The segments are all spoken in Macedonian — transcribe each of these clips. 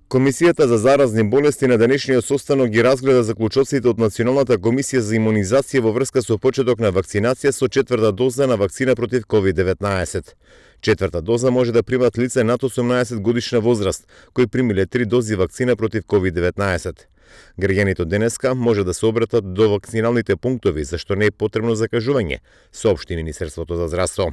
Комисијата за заразни болести на денешниот состанок ги разгледа заклучоците од Националната комисија за имунизација во врска со почеток на вакцинација со четврта доза на вакцина против COVID-19. Четврта доза може да примат лице над 18 годишна возраст, кои примиле 3 дози вакцина против COVID-19. Граѓаните од денеска може да се обратат до вакциналните пунктови, зашто не е потребно закажување, соопшти Министерството за здравство.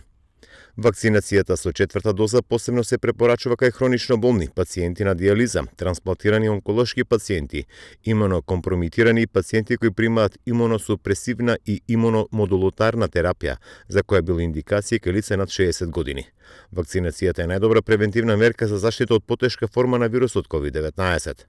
Вакцинацијата со четврта доза посебно се препорачува кај хронично болни, пациенти на дијализа, трансплантирани онколошки пациенти, имунокомпромитирани и пациенти кои примаат имуносупресивна и имуномодулатарна терапија, за која било индикација кај лице над 60 години. Вакцинацијата е најдобра превентивна мерка за заштита од потешка форма на вирусот COVID-19.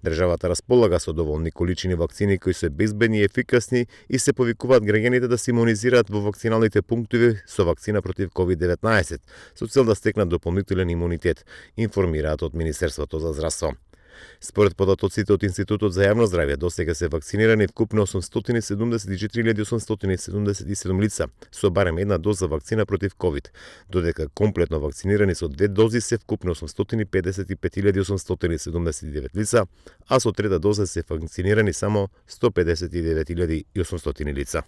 Државата располага со доволни количини вакцини кои се безбедни и ефикасни и се повикуваат граѓаните да се имунизираат во вакциналните пунктови со вакцина против COVID-19, со цел да стекнат дополнителен имунитет, информираат од Министерството за здравство. Според податоците од Институтот за јавно здравје, досега се вакцинирани вкупно 874.877 лица со барем една доза вакцина против COVID, додека комплетно вакцинирани со 2 дози се вкупно 855.879 лица, а со трета доза се вакцинирани само 159.800 лица.